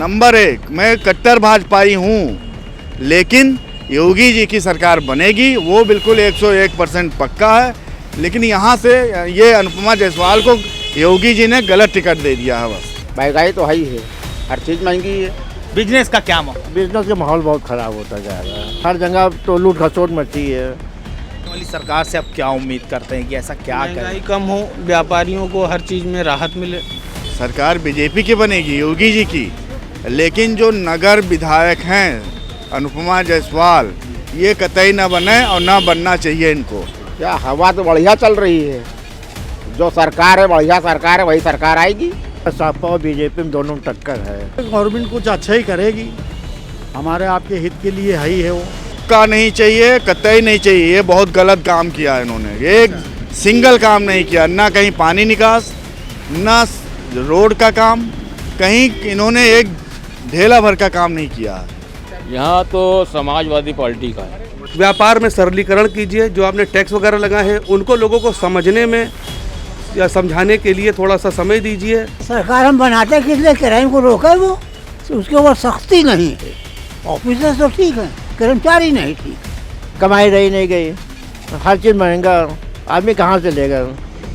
Number 1 मैं कट्टर भाजपाई हूँ, लेकिन योगी जी की सरकार बनेगी वो बिल्कुल 101% पक्का है। लेकिन यहाँ से ये अनुपमा जायसवाल को योगी जी ने गलत टिकट दे दिया है। बस महंगाई तो है ही है, हर चीज़ महंगी है। बिजनेस का क्या माहौल? बिजनेस का माहौल बहुत ख़राब होता जा रहा है, हर जगह तो लूट खसोट मची है। वाली सरकार से आप क्या उम्मीद करते हैं कि ऐसा क्या महंगाई करें? कम हो, व्यापारियों को हर चीज़ में राहत मिले। सरकार बीजेपी की बनेगी, योगी जी की, लेकिन जो नगर विधायक हैं अनुपमा जायसवाल, ये कतई ना बने और ना बनना चाहिए इनको। क्या हवा तो बढ़िया चल रही है, जो सरकार है बढ़िया सरकार है, वही सरकार आएगी। सपा और बीजेपी में दोनों में टक्कर है। गवर्नमेंट कुछ अच्छा ही करेगी, हमारे आपके हित के लिए है ही है वो। का नहीं चाहिए, कतई नहीं चाहिए। ये बहुत गलत काम किया है इन्होंने, एक सिंगल काम नहीं किया, ना कहीं पानी निकास, ना रोड का काम, कहीं इन्होंने एक ढेला भर का काम नहीं किया है। यहाँ तो समाजवादी पार्टी का है। व्यापार में सरलीकरण कीजिए, जो आपने टैक्स वगैरह लगाए हैं उनको लोगों को समझने में या समझाने के लिए थोड़ा सा समय दीजिए। सरकार हम बनाते किस लिए, क्राइम को रोके वो, उसके ऊपर सख्ती नहीं है। ऑफिसर तो ठीक है, कर्मचारी नहीं ठीक। कमाई रही नहीं गई, हर चीज़ महंगा, आदमी कहाँ से लेगा।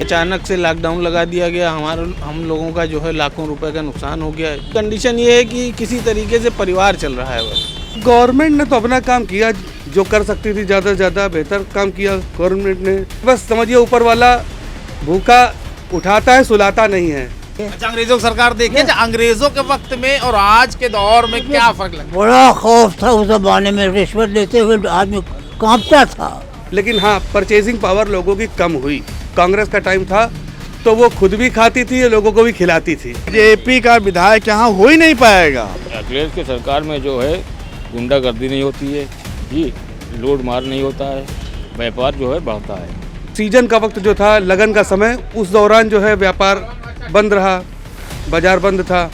अचानक से लॉकडाउन लगा दिया गया, हम लोगों का जो है लाखों रुपए का नुकसान हो गया है। कंडीशन ये है कि किसी तरीके से परिवार चल रहा है। बस गवर्नमेंट ने तो अपना काम किया, जो कर सकती थी ज़्यादा से ज़्यादा बेहतर काम किया गवर्नमेंट ने। बस समझिए ऊपर वाला भूखा उठाता है, सुलाता नहीं है। अच्छा, अंग्रेजों की सरकार देखिए, अंग्रेजों के वक्त में और आज के दौर में क्या फर्क लगता बड़ा खौफ था उस जमाने में, रिश्वत लेते हुए आदमी कांपता था। लेकिन हाँ, परचेजिंग पावर लोगों की कम हुई। कांग्रेस का टाइम था तो वो खुद भी खाती थी, लोगों को भी खिलाती थी। बीजेपी का विधायक यहाँ हो ही नहीं पाएगा। अखिलेश की सरकार में जो है गुंडागर्दी नहीं होती है जी, लूट मार नहीं होता है, व्यापार जो है बढ़ता है। सीजन का वक्त जो था, लगन का समय, उस दौरान जो है व्यापार बंद रहा, बाजार बंद था,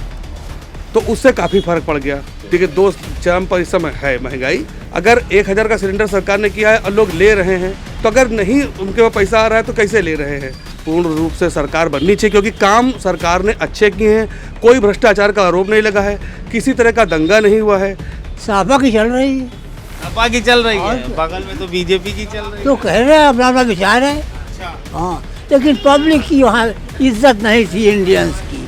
तो उससे काफ़ी फर्क पड़ गया। देखिए, दो चरम पर इस समय है महंगाई। अगर 1000 का सिलेंडर सरकार ने किया है और लोग ले रहे हैं, तो अगर नहीं उनके पास पैसा आ रहा है तो कैसे ले रहे हैं। पूर्ण रूप से सरकार बननी चाहिए, क्योंकि काम सरकार ने अच्छे किए हैं, कोई भ्रष्टाचार का आरोप नहीं लगा है, किसी तरह का दंगा नहीं हुआ है। सापा की चल रही है, सपा की चल रही है, बगल में तो बीजेपी की चल रही है। तो कह रहे हैं अपना अपना विचार है। हाँ, लेकिन पब्लिक की वहाँ इज्जत नहीं थी इंडियंस की।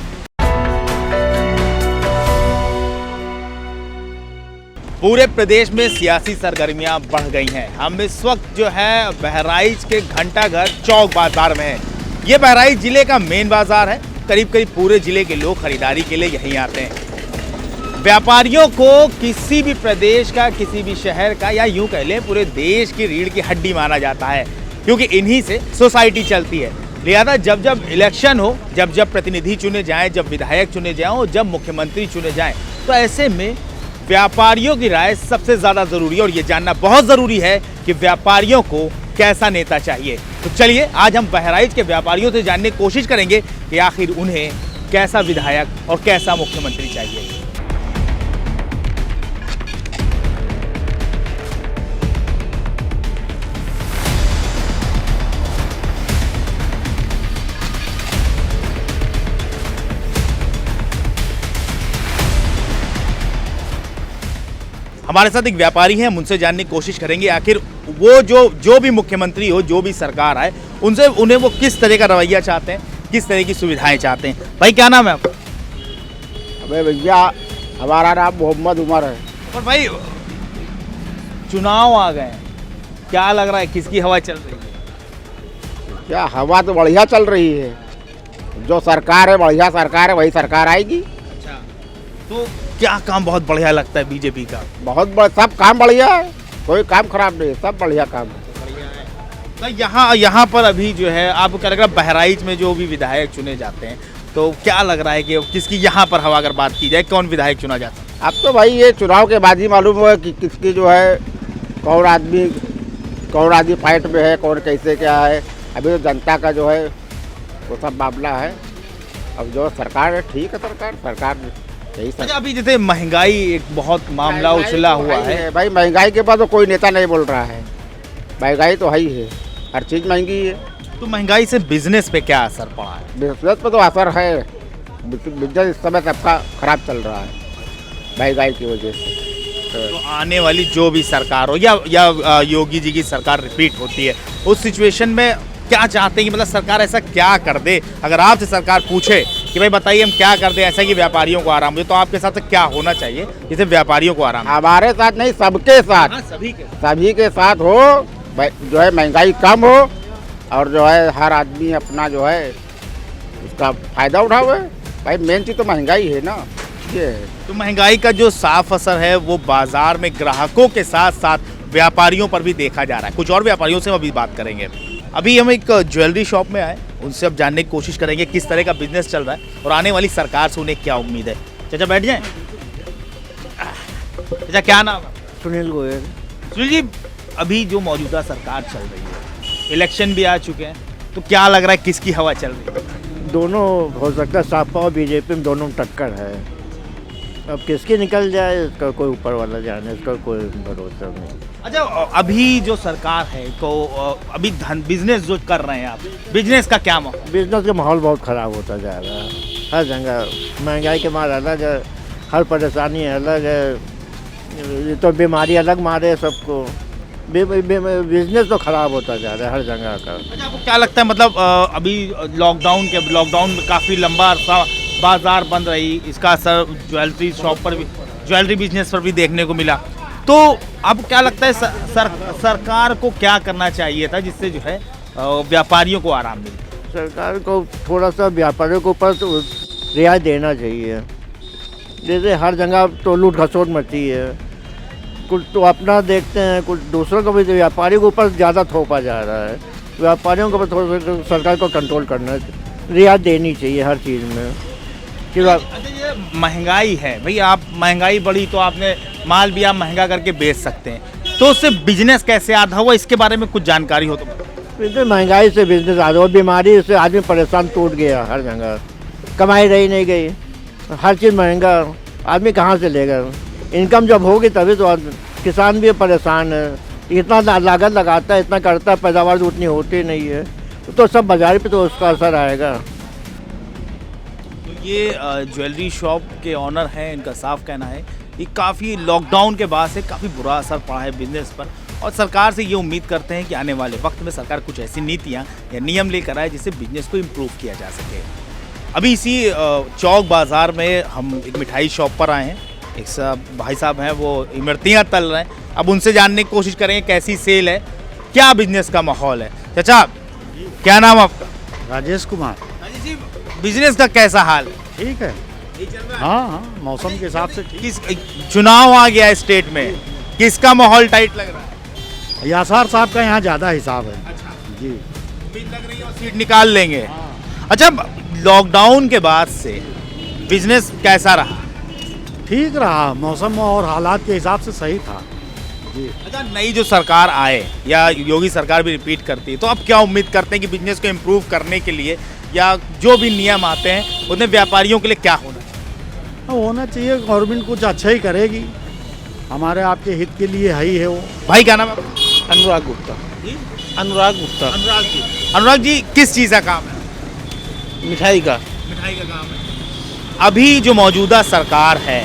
पूरे प्रदेश में सियासी सरगर्मियां बढ़ गई हैं। हम इस वक्त जो है बहराइच के घंटाघर चौक बाजार में है। ये बहराइच जिले का मेन बाजार है। करीब करीब पूरे जिले के लोग खरीदारी के लिए यहीं आते हैं। व्यापारियों को किसी भी प्रदेश का, किसी भी शहर का, या यूं कह लें पूरे देश की रीढ़ की हड्डी माना जाता है, क्योंकि इन्हीं से सोसाइटी चलती है। लिहाजा जब जब इलेक्शन हो, जब जब प्रतिनिधि चुने जाएं, जब विधायक चुने जाएं और जब मुख्यमंत्री चुने जाएं, तो ऐसे में व्यापारियों की राय सबसे ज़्यादा ज़रूरी है। और ये जानना बहुत ज़रूरी है कि व्यापारियों को कैसा नेता चाहिए। तो चलिए आज हम बहराइच के व्यापारियों से जानने की कोशिश करेंगे कि आखिर उन्हें कैसा विधायक और कैसा मुख्यमंत्री चाहिए। हमारे साथ एक व्यापारी हैं, हम उनसे जानने की कोशिश करेंगे आखिर वो जो भी मुख्यमंत्री हो, जो भी सरकार आए, उनसे उन्हें वो किस तरह का रवैया चाहते हैं, किस तरह की सुविधाएं चाहते हैं। भाई क्या नाम है आपका? अबे भैया, हमारा नाम मोहम्मद उमर है। और भाई चुनाव आ गए हैं, क्या लग रहा है किसकी हवा चल रही है? क्या हवा तो बढ़िया चल रही है, जो सरकार है बढ़िया सरकार है, वही सरकार आएगी। अच्छा, तो क्या काम बहुत बढ़िया लगता है बीजेपी का? सब काम बढ़िया है, कोई काम खराब नहीं है, सब बढ़िया काम है। तो यहाँ पर अभी जो है आपको क्या लग रहा है, बहराइच में जो भी विधायक चुने जाते हैं, तो क्या लग रहा है कि किसकी यहाँ पर हवा, अगर बात की जाए कौन विधायक चुना जाता है? अब तो भाई ये चुनाव के बाद ही मालूम हुआ कि किसकी जो है कौन आदमी फाइट में है, कौन कैसे क्या है। अभी तो जनता का जो है वो सब मामला है। अब जो सरकार है ठीक है, सरकार यही सब। अच्छा, अभी जैसे महंगाई एक बहुत मामला उछला हुआ है भाई, महंगाई के बाद तो कोई नेता नहीं बोल रहा है। महंगाई तो है ही है, हर चीज़ महंगी है। तो महंगाई से बिजनेस पे क्या असर पड़ा है? बिजनेस पे तो असर है, बिजनेस इस समय सबका खराब चल रहा है। महंगाई की वजह से। तो आने वाली जो भी सरकार हो या योगी जी की सरकार रिपीट होती है, उस सिचुएशन में क्या चाहते हैं कि मतलब सरकार ऐसा क्या कर दे? अगर आपसे सरकार पूछे कि भाई बताइए हम क्या कर दें ऐसा कि व्यापारियों को आराम हो, तो आपके साथ क्या होना चाहिए जिससे व्यापारियों को आराम हो? हमारे साथ नहीं, सबके साथ, सभी के साथ हो, जो है महंगाई कम हो और जो है हर आदमी अपना जो है उसका फायदा उठावे। भाई मेन चीज़ तो महंगाई है ना, ये है। तो महंगाई का जो साफ असर है वो बाजार में ग्राहकों के साथ साथ व्यापारियों पर भी देखा जा रहा है। कुछ और व्यापारियों से हम अभी बात करेंगे। अभी हम एक ज्वेलरी शॉप में आए, उनसे अब जानने की कोशिश करेंगे किस तरह का बिजनेस चल रहा है और आने वाली सरकार से उन्हें क्या उम्मीद है। चाचा बैठ जाएं। चाचा क्या नाम है? सुनील गोयल। सुनील जी, अभी जो मौजूदा सरकार चल रही है, इलेक्शन भी आ चुके हैं, तो क्या लग रहा है किसकी हवा चल रही है? दोनों हो सकता है, सपा और बीजेपी में दोनों में टक्कर है। अब किसकी निकल जाए इसका कोई ऊपर वाला जाने, इसका कोई भरोसा नहीं। अच्छा, अभी जो सरकार है तो अभी बिजनेस जो कर रहे हैं आप, बिजनेस का क्या माहौल? बिजनेस का माहौल बहुत ख़राब होता जा रहा है। हर जगह महंगाई के मार अलग है, हर परेशानी अलग है, ये तो बीमारी अलग मारे है सबको। बिजनेस तो ख़राब होता जा रहा है हर जगह का। अच्छा, आपको क्या लगता है मतलब अभी लॉकडाउन में काफ़ी लंबा अरसा बाजार बंद रही, इसका असर ज्वेलरी शॉप पर भी, ज्वेलरी बिजनेस पर भी देखने को मिला, तो आपको क्या लगता है सरकार को क्या करना चाहिए था जिससे जो है व्यापारियों को आराम मिले? सरकार को थोड़ा सा व्यापारियों के ऊपर तो रियायत देना चाहिए। जैसे हर जगह तो लूट खसोट मची है, कुछ तो अपना देखते हैं, कुछ दूसरों को भी व्यापारियों के ऊपर ज़्यादा थोपा जा रहा है। व्यापारियों के ऊपर थोड़ा सा सरकार को कंट्रोल करना, रियायत देनी चाहिए हर चीज़ में। अच्छा, ये महंगाई है भाई, आप महंगाई बढ़ी तो आपने माल भी आप महंगा करके बेच सकते हैं, तो उससे बिजनेस कैसे आधा हुआ, इसके बारे में कुछ जानकारी हो तो बताओ। महंगाई से बिजनेस आधा हुआ, बीमारी से आदमी परेशान टूट गया, हर जगह कमाई रही नहीं गई, हर चीज़ महंगा, आदमी कहाँ से लेगा? इनकम जब होगी तभी तो किसान भी परेशान है, इतना लागत लगाता है, इतना करता है, पैदावार उतनी होती नहीं है, तो सब बाजार पे तो उसका असर आएगा। ये ज्वेलरी शॉप के ऑनर हैं, इनका साफ कहना है कि काफ़ी लॉकडाउन के बाद से काफ़ी बुरा असर पड़ा है बिजनेस पर, और सरकार से ये उम्मीद करते हैं कि आने वाले वक्त में सरकार कुछ ऐसी नीतियाँ या नियम लेकर आए जिससे बिजनेस को इम्प्रूव किया जा सके। अभी इसी चौक बाज़ार में हम एक मिठाई शॉप पर आए हैं, एक भाई साहब हैं वो इमरतियाँ तल रहे हैं, अब उनसे जानने की कोशिश करेंगे कैसी सेल है, क्या बिजनेस का माहौल है। चाचा क्या नाम आपका? राजेश कुमार। राजेश जी, बिजनेस का कैसा हाल है? ठीक है, हाँ, मौसम के हिसाब से ठीक। किस चुनाव आ गया है स्टेट में, किसका माहौल टाइट लग रहा है? यासार साहब का यहाँ ज़्यादा हिसाब है। अच्छा, जी, उम्मीद लग रही है वो सीट निकाल लेंगे। अच्छा, लॉकडाउन के बाद से बिजनेस कैसा रहा? ठीक रहा, मौसम और हालात के हिसाब से सही था। जी। अच्छा, नई जो सरकार आए या योगी सरकार भी रिपीट करती है, तो आप क्या उम्मीद करते हैं कि बिजनेस को इम्प्रूव करने के लिए या जो भी नियम आते हैं उन्हें व्यापारियों के लिए क्या होना चाहिए? होना चाहिए, गवर्नमेंट कुछ अच्छा ही करेगी, हमारे आपके हित के लिए है ही है वो। भाई क्या नाम है? अनुराग गुप्ता। अनुराग गुप्ता। अनुराग जी, अनुराग जी किस चीज़ का काम है? मिठाई का। मिठाई का काम है। अभी जो मौजूदा सरकार है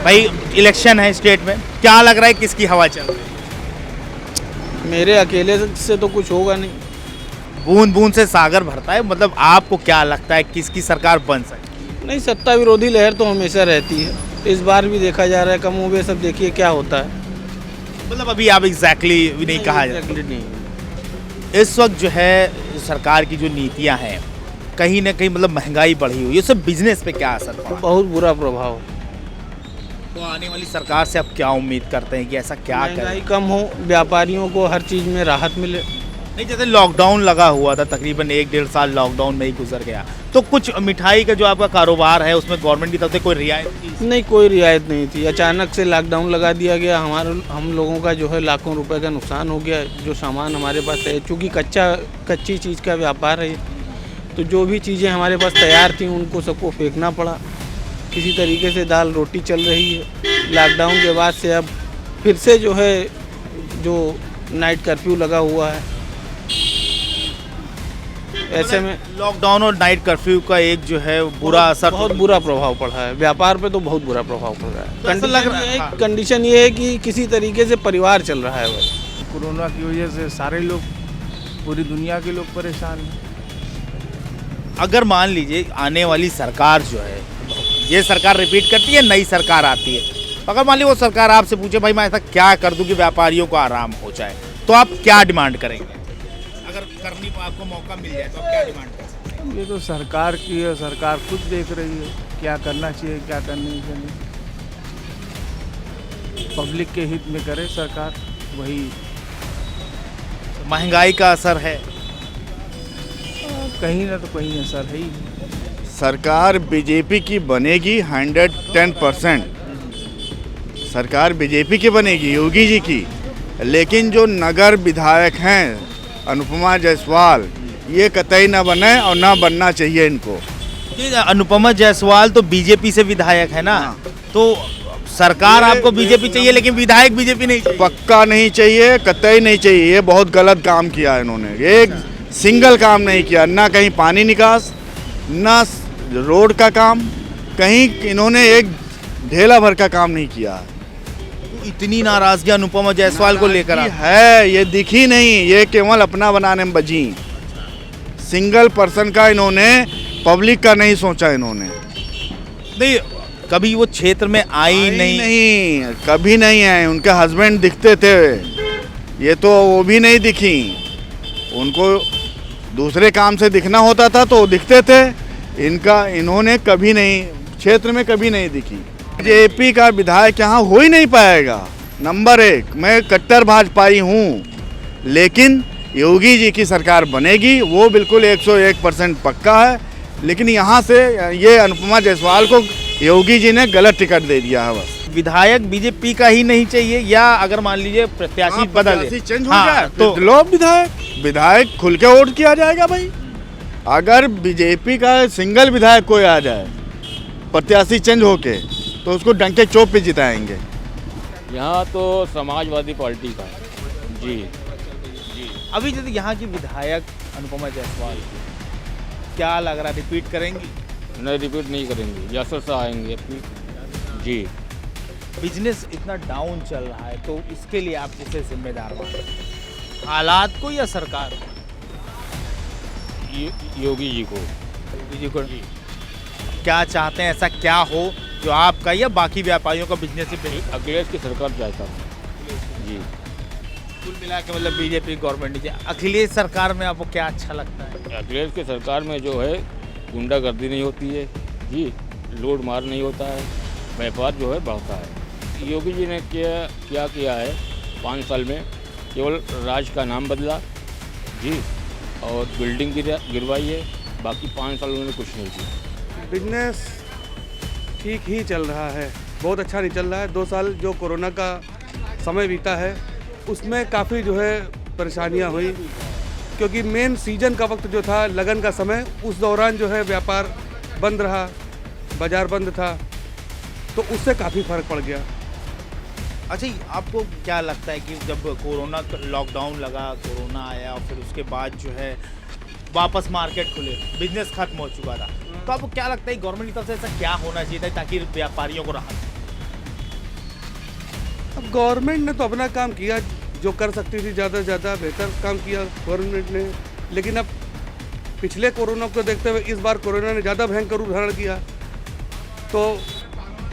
भाई, इलेक्शन है स्टेट में, क्या लग रहा है किसकी हवा चल रही है? मेरे अकेले से तो कुछ होगा नहीं, बूंद बूंद से सागर भरता है, मतलब आपको क्या लगता है किसकी सरकार बन सकती? नहीं, सत्ता विरोधी लहर तो हमेशा रहती है, इस बार भी देखा जा रहा है, कम हो सब देखिए क्या होता है। मतलब अभी आप एग्जैक्टली भी नहीं कहा जा Exactly नहीं। इस वक्त जो है सरकार की जो नीतियां हैं, कहीं ना कहीं मतलब महंगाई बढ़ी हुई है, उससे बिजनेस पे क्या असर पड़ा? बहुत बुरा प्रभाव। तो आने वाली सरकार से आप क्या उम्मीद करते हैं कि ऐसा क्या महंगाई करें? कम हो, व्यापारियों को हर चीज़ में राहत मिले। नहीं, जैसे लॉकडाउन लगा हुआ था, तकरीबन 1-1.5 साल लॉकडाउन में ही गुजर गया, तो कुछ मिठाई का जो आपका कारोबार है उसमें गवर्नमेंट की तरफ से कोई रियायत थी? नहीं, कोई रियायत नहीं थी, अचानक से लॉकडाउन लगा दिया गया, हम लोगों का जो है लाखों रुपए का नुकसान हो गया। जो सामान हमारे पास है, चूँकि कच्ची चीज़ का व्यापार है, तो जो भी चीज़ें हमारे पास तैयार थी उनको सबको फेंकना पड़ा। किसी तरीके से दाल रोटी चल रही है। लॉकडाउन के बाद से अब फिर से जो है जो नाइट कर्फ्यू लगा हुआ है, ऐसे में लॉकडाउन और नाइट कर्फ्यू का एक जो है बुरा असर बहुत बुरा प्रभाव पड़ा है, व्यापार पे तो बहुत बुरा प्रभाव पड़ रहा है। तो ऐसा लग रहा है, हाँ। कंडीशन ये है कि किसी तरीके से परिवार चल रहा है बस। कोरोना की वजह से सारे लोग, पूरी दुनिया के लोग परेशान हैं। अगर मान लीजिए आने वाली सरकार जो है, ये सरकार रिपीट करती है, नई सरकार आती है, अगर मान लीजिए वो सरकार आपसे पूछे भाई मैं ऐसा क्या कर दूं कि व्यापारियों को आराम हो जाए, तो आप क्या डिमांड करेंगे? अगर करने को आपको मौका मिल जाए तो आप क्या डिमांड कर सकते हैं? ये तो सरकार की है, सरकार खुद देख रही है क्या करना चाहिए क्या करना नहीं चाहिए। पब्लिक के हित में करे सरकार, वही। महंगाई का असर है, कहीं ना तो कहीं असर है ही। सरकार बीजेपी की बनेगी 110%। सरकार बीजेपी की बनेगी, योगी जी की, लेकिन जो नगर विधायक हैं अनुपमा जायसवाल, ये कतई ना बने और ना बनना चाहिए इनको। ये अनुपमा जायसवाल तो बीजेपी से विधायक है ना, तो सरकार आपको बीजेपी चाहिए लेकिन विधायक बीजेपी नहीं चाहिए? पक्का नहीं चाहिए, कतई नहीं चाहिए। ये बहुत गलत काम किया है इन्होंने। एक सिंगल काम नहीं किया, ना कहीं पानी निकास, ना रोड का काम, कहीं इन्होंने एक ढेला भर का काम नहीं किया है। तो इतनी नाराजगी अनुपमा जायसवाल को लेकर है, ये दिखी नहीं, ये केवल अपना बनाने में बजी। सिंगल पर्सन का इन्होंने, पब्लिक का नहीं सोचा इन्होंने। नहीं, कभी वो क्षेत्र में आई नहीं, कभी नहीं आए। उनके हस्बैंड दिखते थे, ये तो वो भी नहीं दिखी। उनको दूसरे काम से दिखना होता था तो दिखते थे, इन्होंने कभी नहीं, क्षेत्र में कभी नहीं दिखी। बीजेपी का विधायक यहाँ हो ही नहीं पाएगा। नंबर 1, मैं कट्टर भाजपाई हूँ, लेकिन योगी जी की सरकार बनेगी, वो बिल्कुल 101% पक्का है। लेकिन यहाँ से ये अनुपमा जायसवाल को योगी जी ने गलत टिकट दे दिया है बस। विधायक बीजेपी का ही नहीं चाहिए, या अगर मान लीजिए प्रत्याशी बदल चेंज हो जाए तो लो विधायक खुल के वोट किया जाएगा भाई। अगर बीजेपी का सिंगल विधायक कोई आ जाए प्रत्याशी चेंज होके, तो उसको डंके चौक पे जिताएंगे। यहाँ तो समाजवादी पार्टी का है। जी जी। अभी जैसे यहाँ की विधायक अनुपमा जायसवाल, क्या लग रहा है रिपीट करेंगी? नहीं, रिपीट नहीं करेंगे, यशस्वी से आएंगे अपनी। जी। बिजनेस इतना डाउन चल रहा है, तो इसके लिए आप किसे जिम्मेदार मानते हैं? हालात को या सरकार को? योगी जी को। योगी जी को। क्या चाहते हैं, ऐसा क्या हो जो आपका या बाकी व्यापारियों का बिजनेस ही बेहतर? अखिलेश की सरकार चाहता हूँ। जी। कुल मिला के मतलब बीजेपी गवर्नमेंट नहीं। अखिलेश सरकार में आपको क्या अच्छा लगता है? अखिलेश की सरकार में जो है गुंडागर्दी नहीं होती है जी, लूट मार नहीं होता है, व्यापार जो है बढ़ता है। योगी जी ने क्या किया है 5 साल में, केवल राज का नाम बदला जी, और बिल्डिंग गिरवाई है, बाकी 5 साल उन्होंने कुछ नहीं किया। बिजनेस ठीक ही चल रहा है, बहुत अच्छा नहीं चल रहा है। 2 साल जो कोरोना का समय बीता है उसमें काफ़ी जो है परेशानियां हुई, क्योंकि मेन सीजन का वक्त जो था, लगन का समय, उस दौरान जो है व्यापार बंद रहा, बाज़ार बंद था, तो उससे काफ़ी फ़र्क पड़ गया। अच्छा, आपको क्या लगता है कि जब कोरोना लॉकडाउन लगा, कोरोना आया और फिर उसके बाद जो है वापस मार्केट खुले, बिजनेस खत्म हो चुका था, तो आपको क्या लगता है गवर्नमेंट की तरफ से ऐसा क्या होना चाहिए था ताकि व्यापारियों को राहत? अब गवर्नमेंट ने तो अपना काम किया, जो कर सकती थी ज़्यादा से ज़्यादा बेहतर काम किया गवर्नमेंट ने। लेकिन अब पिछले कोरोना को देखते हुए इस बार कोरोना ने ज़्यादा भयंकर रूप धारण किया, तो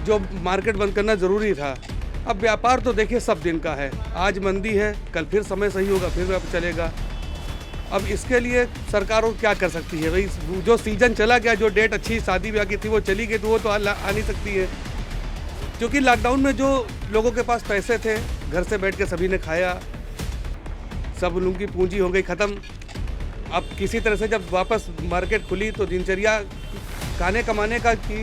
जो मार्केट बंद करना ज़रूरी था। अब व्यापार तो देखिए सब दिन का है, आज मंदी है, कल फिर समय सही होगा, फिर व्यापार चलेगा। अब इसके लिए सरकार और क्या कर सकती है भाई? जो सीजन चला गया, जो डेट अच्छी शादी ब्याह की थी वो चली गई, तो वो तो आ नहीं सकती है। क्योंकि लॉकडाउन में जो लोगों के पास पैसे थे, घर से बैठ के सभी ने खाया, सब लोगों की पूंजी हो गई ख़त्म। अब किसी तरह से जब वापस मार्केट खुली तो दिनचर्या खाने कमाने का, कि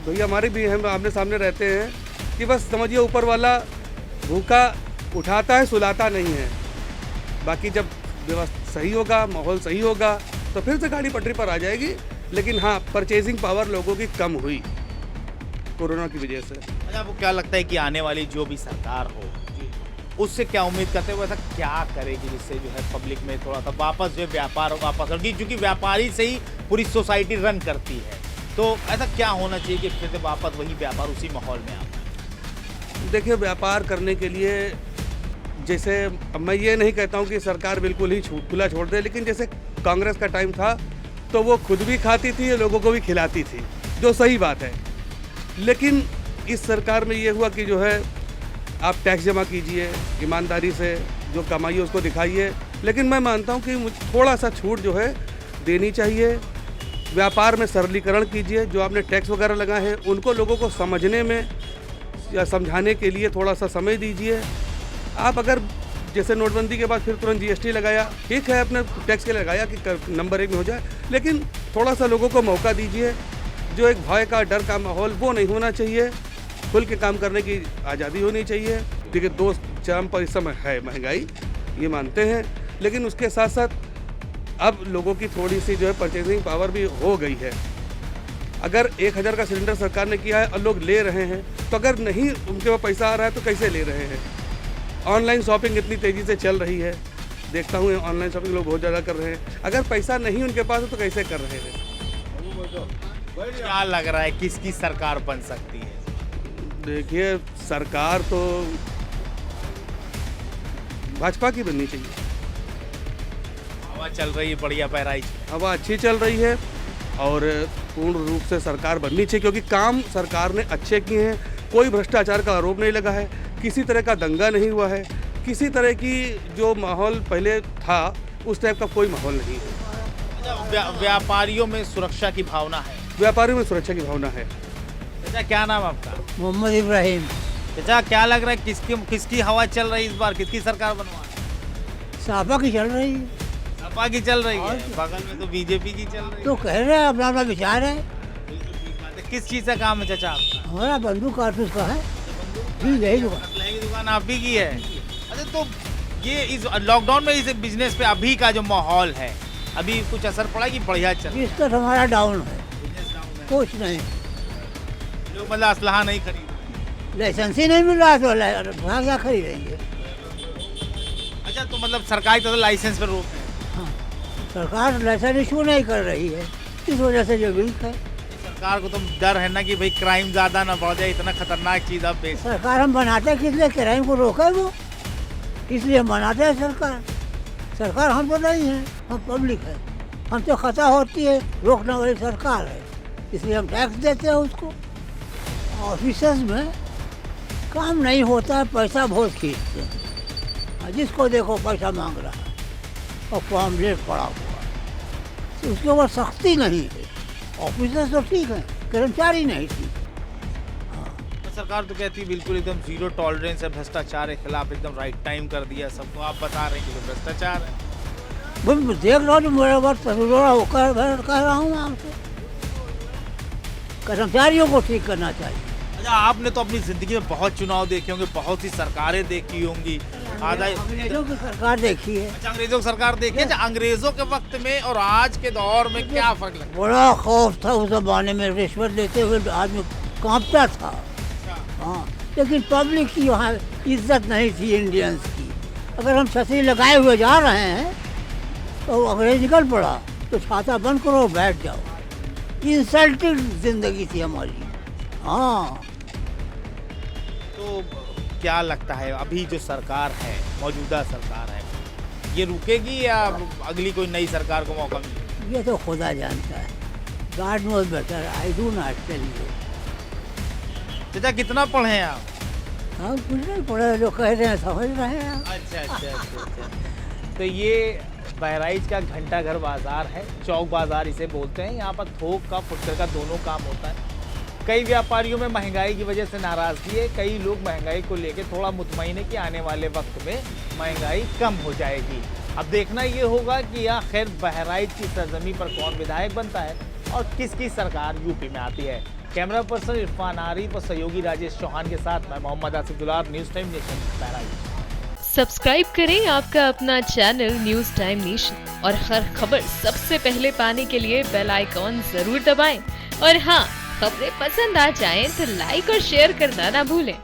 भैया हमारे भी हम आमने सामने रहते हैं कि बस समझिए ऊपर वाला भूखा उठाता है, सुलाता नहीं है। बाकी जब व्यवस्था सही होगा, माहौल सही होगा, तो फिर से गाड़ी पटरी पर आ जाएगी। लेकिन हाँ, परचेजिंग पावर लोगों की कम हुई कोरोना की वजह से। अच्छा, आपको क्या लगता है कि आने वाली जो भी सरकार हो, उससे क्या उम्मीद करते हो, ऐसा क्या करेगी जिससे जो है पब्लिक में थोड़ा सा वापस जो है व्यापार वापस, क्योंकि व्यापारी से ही पूरी सोसाइटी रन करती है, तो ऐसा क्या होना चाहिए कि फिर से वापस वही व्यापार उसी माहौल में आता है? देखिए, व्यापार करने के लिए जैसे मैं ये नहीं कहता हूँ कि सरकार बिल्कुल ही खुला छोड़ दे, लेकिन जैसे कांग्रेस का टाइम था तो वो खुद भी खाती थी, लोगों को भी खिलाती थी, जो सही बात है। लेकिन इस सरकार में ये हुआ कि जो है आप टैक्स जमा कीजिए, ईमानदारी से जो कमाइए उसको दिखाइए, लेकिन मैं मानता हूँ कि थोड़ा सा छूट जो है देनी चाहिए। व्यापार में सरलीकरण कीजिए, जो आपने टैक्स वगैरह लगाए हैं उनको लोगों को समझने में या समझाने के लिए थोड़ा सा समय दीजिए। आप अगर जैसे नोटबंदी के बाद फिर तुरंत जीएसटी लगाया, ठीक है, अपने टैक्स के लिए लगाया कि नंबर 1 में हो जाए, लेकिन थोड़ा सा लोगों को मौका दीजिए। जो एक भय का, डर का माहौल वो नहीं होना चाहिए, खुल के काम करने की आज़ादी होनी चाहिए। देखिए, दोस्त चरम पर इस समय है महंगाई, ये मानते हैं, लेकिन उसके साथ साथ अब लोगों की थोड़ी सी जो है परचेजिंग पावर भी हो गई है। अगर 1000 का सिलेंडर सरकार ने किया है और लोग ले रहे हैं, तो अगर नहीं उनके पास पैसा आ रहा है तो कैसे ले रहे हैं? ऑनलाइन शॉपिंग इतनी तेज़ी से चल रही है, देखता हूँ ऑनलाइन शॉपिंग लोग बहुत ज़्यादा कर रहे हैं। अगर पैसा नहीं उनके पास है तो कैसे कर रहे हैं? क्या लग रहा है किसकी सरकार बन सकती है? देखिए, सरकार तो भाजपा की बननी चाहिए। हवा चल रही है बढ़िया बहराइच में, हवा अच्छी चल रही है और पूर्ण रूप से सरकार बननी चाहिए, क्योंकि काम सरकार ने अच्छे किए हैं। कोई भ्रष्टाचार का आरोप नहीं लगा है, किसी तरह का दंगा नहीं हुआ है, किसी तरह की जो माहौल पहले था उस टाइप का कोई माहौल नहीं है। व्यापारियों में सुरक्षा की भावना है, व्यापारियों में सुरक्षा की भावना है। चाचा क्या नाम आपका? मोहम्मद इब्राहिम। चाचा क्या लग रहा है किसकी हवा चल रही है इस बार, किसकी सरकार बनवा? सापा की चल रही है। सपा की चल रही है, बगल में तो बीजेपी की चल रही है। तो कह रहे हैं, अपना अपना विचार है। किस चीज़ का काम है चाचा आपका? हमारा बंदूक कारतूस का है। ठीक है, असलहे की दुकान आप ही की है। अच्छा, तो ये इस लॉकडाउन में इस बिजनेस पे अभी का जो माहौल है, अभी कुछ असर पड़ा कि बढ़िया चल रहा है? इसका हमारा डाउन है, कुछ नहीं। लोग मतलब असलहा नहीं खरीद, लाइसेंस ही नहीं मिल रहा तो क्या खरीदेंगे? अच्छा, तो मतलब सरकारी तरफ लाइसेंस पर रोक है। हाँ, सरकार लाइसेंस इशू नहीं कर रही है, इस वजह से जो वीक है। सरकार को तो डर है ना कि भाई क्राइम ज़्यादा ना बढ़ जाए, इतना खतरनाक चीज़ आप बेच। सरकार हम बनाते हैं किस लिए? क्राइम को रोके वो, इसलिए हम बनाते हैं सरकार। सरकार हम तो नहीं है, हम पब्लिक है। हम तो खता होती है, रोकने वाली सरकार है, इसलिए हम टैक्स देते हैं उसको। ऑफिसर्स में काम नहीं होता है, पैसा बहुत खींचते हैं। जिसको देखो पैसा मांग रहा है और फॉर्म लेट पड़ा हुआ है, तो उसके ऊपर सख्ती नहीं है। ऑफिसर्स तो ठीक है, कर्मचारी नहीं ठीक। सरकार तो कहती है बिल्कुल एकदम जीरो टॉलरेंस है भ्रष्टाचार के खिलाफ, एकदम राइट टाइम कर दिया सबको। आप बता रहे हैं कि भ्रष्टाचार है। मैं देख रहा हूँ, मेरे बात कह रहा हूँ आपसे, कर्मचारियों को ठीक करना चाहिए। अच्छा, आपने तो अपनी जिंदगी में बहुत चुनाव देखे होंगे, बहुत सी सरकारें देखी होंगी। अंग्रेजों की सरकार देखी है। अच्छा, अंग्रेजों की सरकार देखी है। अच्छा, अंग्रेजों के वक्त में और आज के दौर में क्या फर्क लगता है? बड़ा खौफ था उस जमाने में, रिश्वत लेते हुए आदमी कांपता था। हाँ, लेकिन पब्लिक की वहाँ इज्जत नहीं थी इंडियंस की। अगर हम छतरी लगाए हुए जा रहे हैं तो अंग्रेज निकल पड़ा तो छाता बंद करो, बैठ जाओ। इंसल्टेड जिंदगी थी हमारी। हाँ, तो क्या लगता है अभी जो सरकार है, मौजूदा सरकार है, ये रुकेगी या अगली कोई नई सरकार को मौका मिलेगा? ये तो खुदा जानता है। God knows better, I do not tell you. चाचा कितना पढ़े हैं आप? हम कुछ नहीं पढ़े, जो कह रहे हैं समझ रहे हैं। अच्छा। तो ये बहराइच का घंटाघर बाजार है, चौक बाजार इसे बोलते हैं। यहाँ पर थोक का, फुटकर का दोनों काम होता है। कई व्यापारियों में महंगाई की वजह से नाराज़गी है। कई लोग महंगाई को लेकर थोड़ा मुतमईन है कि आने वाले वक्त में महंगाई कम हो जाएगी। अब देखना ये होगा कि आखिर बहराइच की सरजमी पर कौन विधायक बनता है और किसकी सरकार यूपी में आती है। कैमरा पर्सन इरफान आरिफ और सहयोगी राजेश चौहान के साथ मैं मोहम्मद आसिफ दुलार, news time nation, Bahraich. Subscribe करें आपका अपना चैनल न्यूज़ टाइम नेशन और हर खबर सबसे पहले पाने के लिए बेल आइकॉन जरूर दबाएं। और हाँ, खबरें पसंद आ जाएं तो लाइक और शेयर करना ना भूलें।